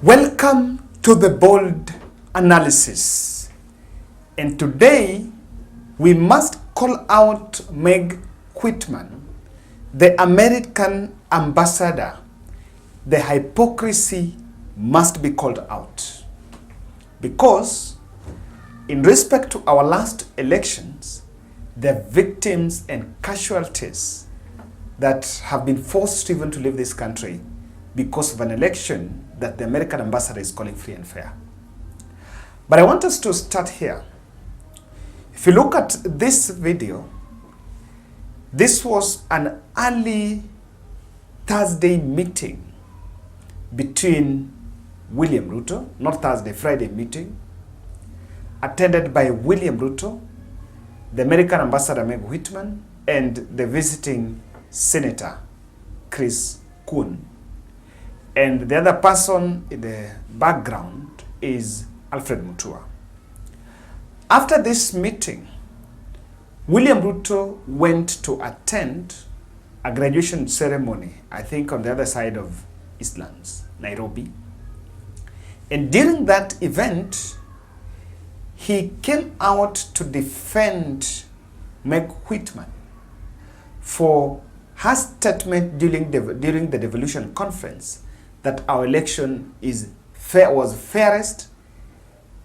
Welcome to the bold analysis. And today we must call out Meg Whitman, the American ambassador. The hypocrisy must be called out. Because in respect to our last elections, the victims and casualties that have been forced even to leave this country because of an election that the American ambassador is calling free and fair. But I want us to start here. If you look at this video, this was an early Thursday meeting between William Ruto, not Thursday, Friday meeting, attended by William Ruto, the American ambassador Meg Whitman, and the visiting Senator Chris Coons. And the other person in the background is Alfred Mutua. After this meeting, William Ruto went to attend a graduation ceremony, I think on the other side of Eastlands, Nairobi. And during that event, he came out to defend Meg Whitman for her statement during the devolution conference that our election was fairest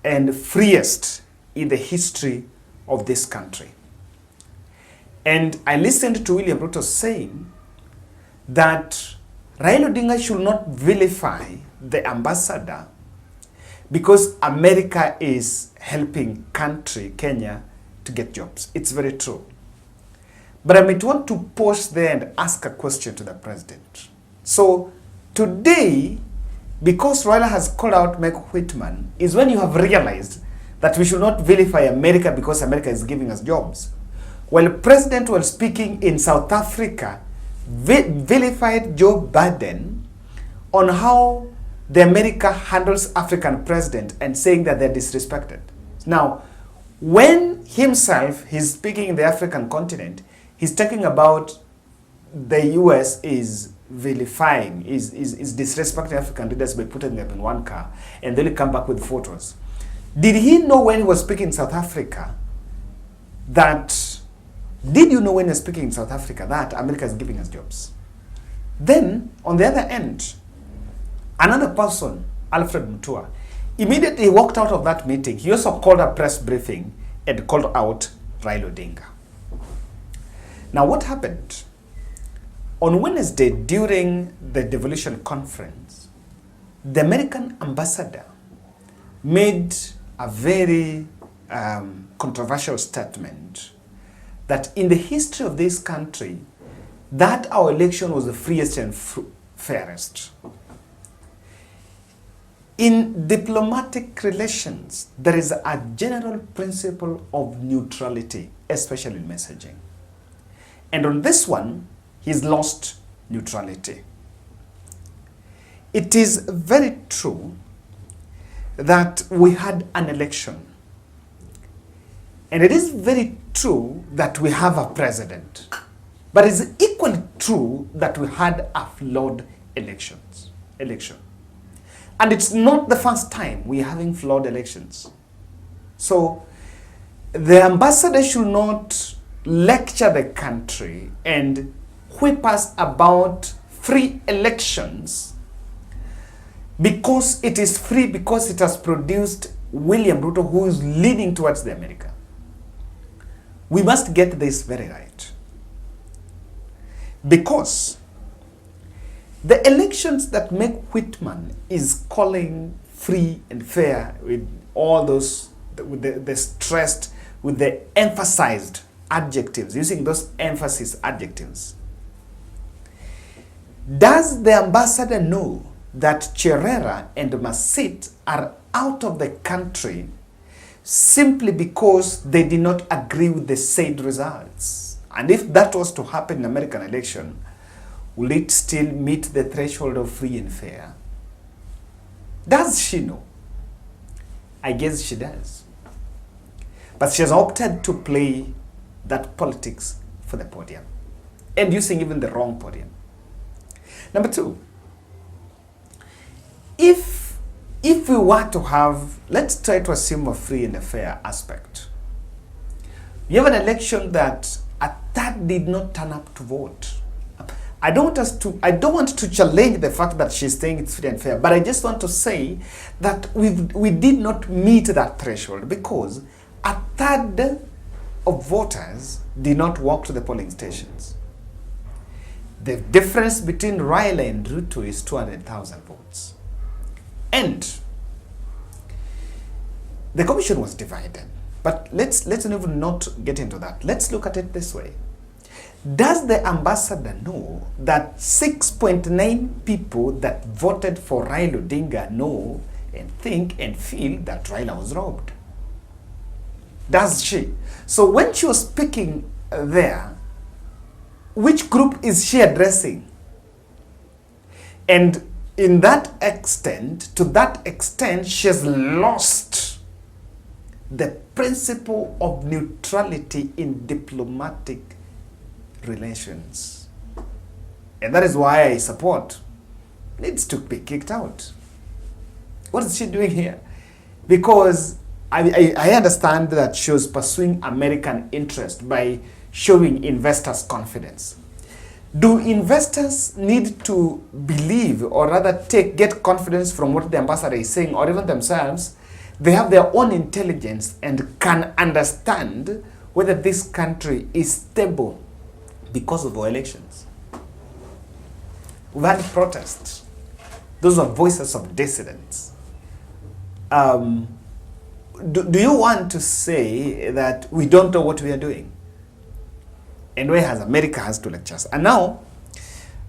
and freest in the history of this country. And I listened to William Ruto saying that Raila Odinga should not vilify the ambassador because America is helping country, Kenya, to get jobs. It's very true. But I might want to pause there and ask a question to the president. So today, because Raila has called out Meg Whitman, is when you have realized that we should not vilify America because America is giving us jobs. While the president was speaking in South Africa, vilified Joe Biden on how the America handles African president and saying that they're disrespected. Now, when himself, he's speaking in the African continent, he's talking about the US is vilifying, is disrespecting African leaders by putting them in one car and then come back with photos. Did he know when he was speaking in South Africa that, did you know when he was speaking in South Africa that America is giving us jobs? Then, on the other end, another person, Alfred Mutua, immediately walked out of that meeting. He also called a press briefing and called out Raila Odinga. Now, what happened? On Wednesday, during the devolution conference, the American ambassador made a very controversial statement that in the history of this country, that our election was the freest and fairest. In diplomatic relations, there is a general principle of neutrality, especially in messaging. And on this one, he's lost neutrality. It is very true that we had an election. And it is very true that we have a president. But it's equally true that we had a flawed election. And it's not the first time we're having flawed elections. So the ambassador should not lecture the country and whip us about free elections because it is free, because it has produced William Ruto, who is leading towards the America. We must get this very right. Because the elections that Meg Whitman is calling free and fair, with all those, with the stressed, with the emphasized adjectives, using those emphasis adjectives. Does the ambassador know that Cherera and Masit are out of the country simply because they did not agree with the said results? And if that was to happen in American election, will it still meet the threshold of free and fair? Does she know? I guess she does. But she has opted to play that politics for the podium, and using even the wrong podium. Number two, if if we were to have, let's try to assume a free and a fair aspect. You have an election that a third did not turn up to vote. I don't want to challenge the fact that she's saying it's free and fair, but I just want to say that we did not meet that threshold because a third of voters did not walk to the polling stations. The difference between Raila and Ruto is 200,000 votes. And the commission was divided. But let's even not get into that. Let's look at it this way. Does the ambassador know that 6.9 people that voted for Raila Odinga know and think and feel that Raila was robbed? Does she? So when she was speaking there, which group is she addressing? And to that extent, she has lost the principle of neutrality in diplomatic relations. And that is why I support needs to be kicked out. What is she doing here? Because I understand that she was pursuing American interest by showing investors confidence. Do investors need to believe or rather get confidence from what the ambassador is saying, or even themselves? They have their own intelligence and can understand whether this country is stable because of our elections. We've had protests. Those are voices of dissidents. Do you want to say that we don't know what we are doing? And whereas America has to lecture us. And now,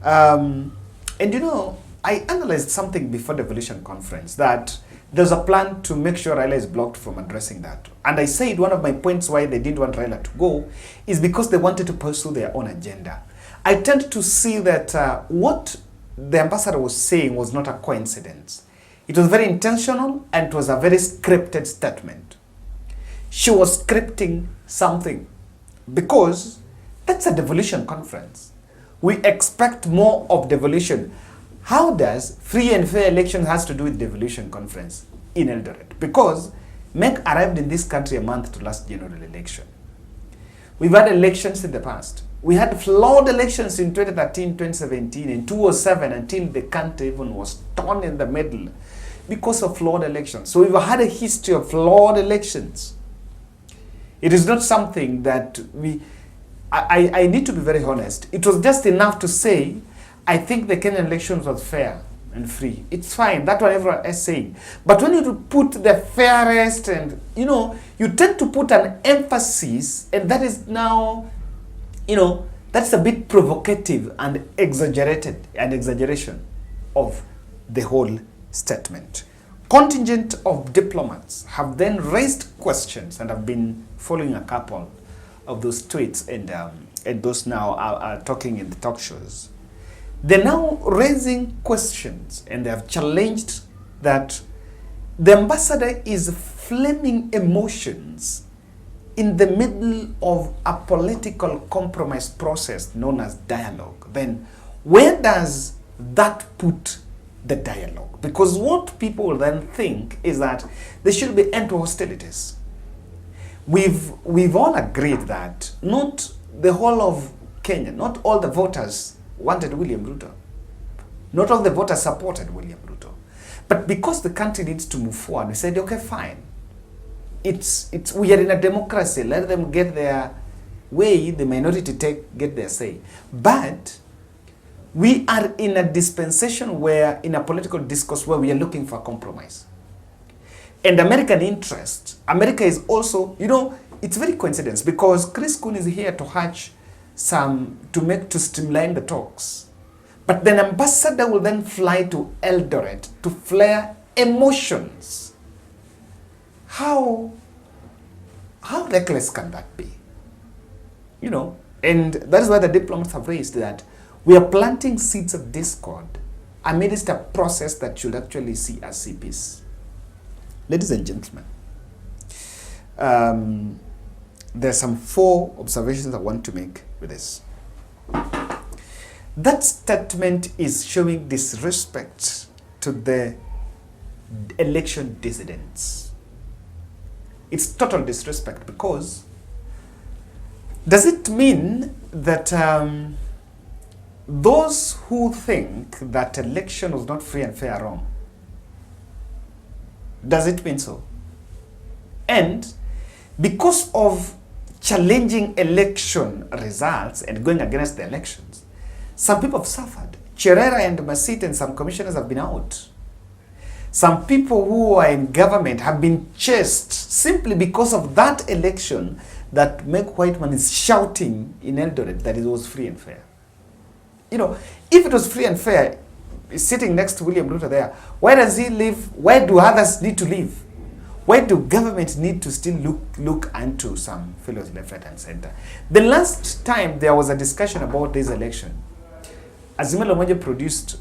and you know, I analyzed something before the Evolution Conference that there's a plan to make sure Raila is blocked from addressing that. And I said one of my points why they didn't want Raila to go is because they wanted to pursue their own agenda. I tend to see that what the ambassador was saying was not a coincidence. It was very intentional and it was a very scripted statement. She was scripting something because that's a devolution conference. We expect more of devolution. How does free and fair election has to do with devolution conference in Eldoret? Because MEC arrived in this country a month to last general election. We've had elections in the past. We had flawed elections in 2013, 2017, and 2007 until the country even was torn in the middle because of flawed elections. So we've had a history of flawed elections. It is not something that I need to be very honest. It was just enough to say, I think the Kenyan elections was fair and free. It's fine. That's what everyone is saying. But when you put the fairest and, you know, you tend to put an emphasis, and that is now, you know, that's a bit provocative and exaggerated, an exaggeration of the whole statement. Contingent of diplomats have then raised questions and have been following a couple of those tweets and those now are talking in the talk shows. They're now raising questions and they have challenged that the ambassador is flaming emotions in the middle of a political compromise process known as dialogue. Then where does that put the dialogue? Because what people then think is that there should be end to hostilities. We've all agreed that not the whole of Kenya, not all the voters wanted William Ruto. Not all the voters supported William Ruto. But because the country needs to move forward, we said, okay, fine. We are in a democracy. Let them get their way, the minority get their say. But we are in a dispensation where, in a political discourse where we are looking for compromise. And American interest, America is also, you know, it's very coincidence because Chris Coons is here to hatch to streamline the talks. But then ambassador will then fly to Eldoret to flare emotions. How reckless can that be? You know, and that is why the diplomats have raised that we are planting seeds of discord amidst a process that should actually see us see peace. Ladies and gentlemen, there are some 4 observations I want to make with this. That statement is showing disrespect to the election dissidents. It's total disrespect, because does it mean that those who think that election was not free and fair are wrong? Does it mean so? And because of challenging election results and going against the elections, some people have suffered. Cherera and Masit and some commissioners have been out. Some people who are in government have been chased simply because of that election that Meg Whitman is shouting in Eldoret that it was free and fair. You know, if it was free and fair, he's sitting next to William Ruto there, why does he live? Why do others need to live? Why do governments need to still look into some fellows left, right, and center? The last time there was a discussion about this election, Azimio Lamoja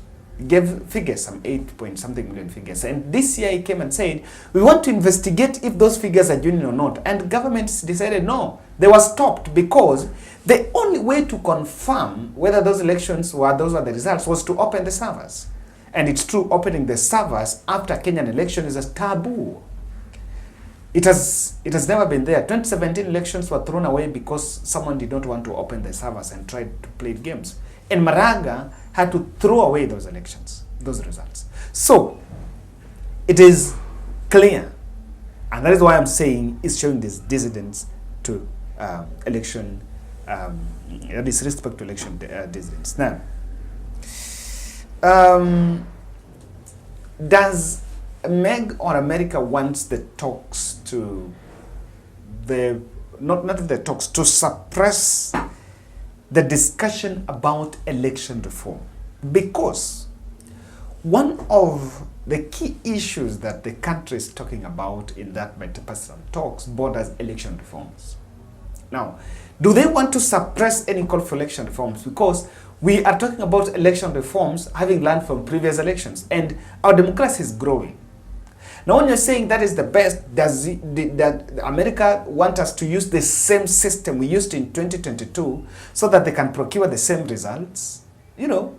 gave figures, some 8-point-something million figures. And this year he came and said, we want to investigate if those figures are genuine or not. And governments decided no. They were stopped because the only way to confirm whether those those were the results was to open the servers. And it's true, opening the servers after Kenyan election is a taboo. It has never been there. 2017 elections were thrown away because someone did not want to open the servers and tried to play games. And Maraga had to throw away those results. So, it is clear, and that is why I'm saying it's showing this dissidence to election, disrespect to election dissidents. Now, does Meg or America wants the talks to to suppress the discussion about election reform? Because one of the key issues that the country is talking about in that multi-personal talks borders election reforms. Now, do they want to suppress any call for election reforms? Because we are talking about election reforms having learned from previous elections, and our democracy is growing. Now, when you're saying that is the best, does America want us to use the same system we used in 2022 so that they can procure the same results? You know,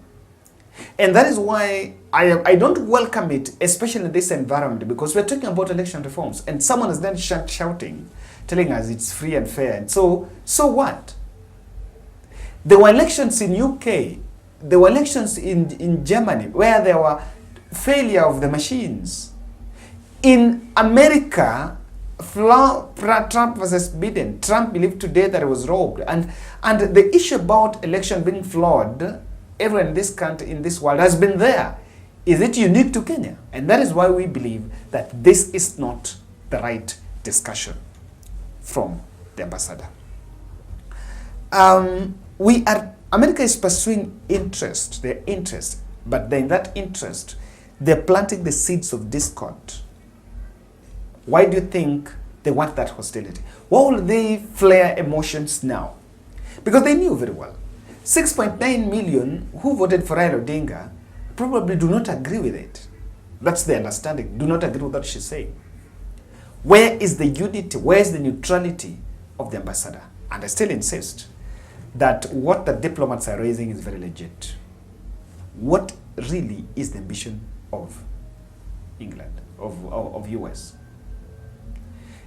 and that is why I don't welcome it, especially in this environment, because we're talking about election reforms, and someone is then shouting, telling us it's free and fair, and so what? There were elections in UK, there were elections in Germany, where there were failure of the machines. In America, Trump versus Biden, Trump believed today that it was robbed. And the issue about election being flawed, everyone in this country, in this world, has been there. Is it unique to Kenya? And that is why we believe that this is not the right discussion from the ambassador. America is pursuing their interest, but then that interest, they're planting the seeds of discord. Why do you think they want that hostility? Why will they flare emotions now? Because they knew very well. 6.9 million who voted for Raila Odinga probably do not agree with it. That's the understanding. Do not agree with what she's saying. Where is the unity? Where is the neutrality of the ambassador? And I still insist that what the diplomats are raising is very legit. What really is the ambition of England, of US?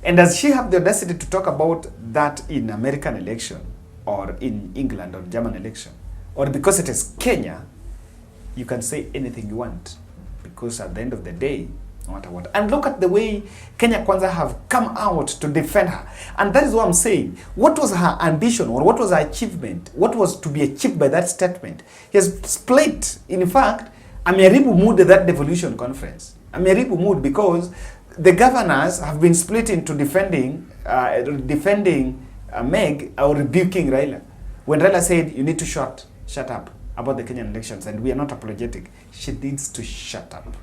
And does she have the audacity to talk about that in American election, or in England or German election? Or because it is Kenya, you can say anything you want, because at the end of the day, no matter what. And look at the way Kenya Kwanza have come out to defend her. And that is what I'm saying. What was her ambition, or what was her achievement? What was to be achieved by that statement? He has split. In fact, Ameribu moved that devolution conference. Ameribu moved because the governors have been split into defending Meg or rebuking Raila. When Raila said, you need to shut up about the Kenyan elections, and we are not apologetic, she needs to shut up.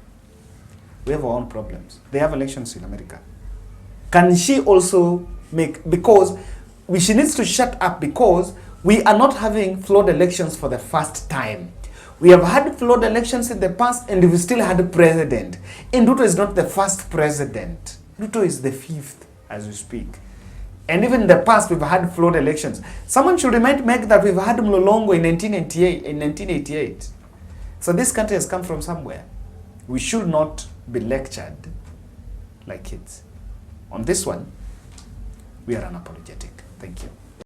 We have our own problems. They have elections in America. Can she also because she needs to shut up, because we are not having flawed elections for the first time. We have had flawed elections in the past, and we still had a president. And Ruto is not the first president. Ruto is the 5th as we speak. And even in the past, we've had flawed elections. Someone should remind Meg that we've had Mlolongo in 1988. So this country has come from somewhere. We should not be lectured like kids. On this one, we are unapologetic. Thank you.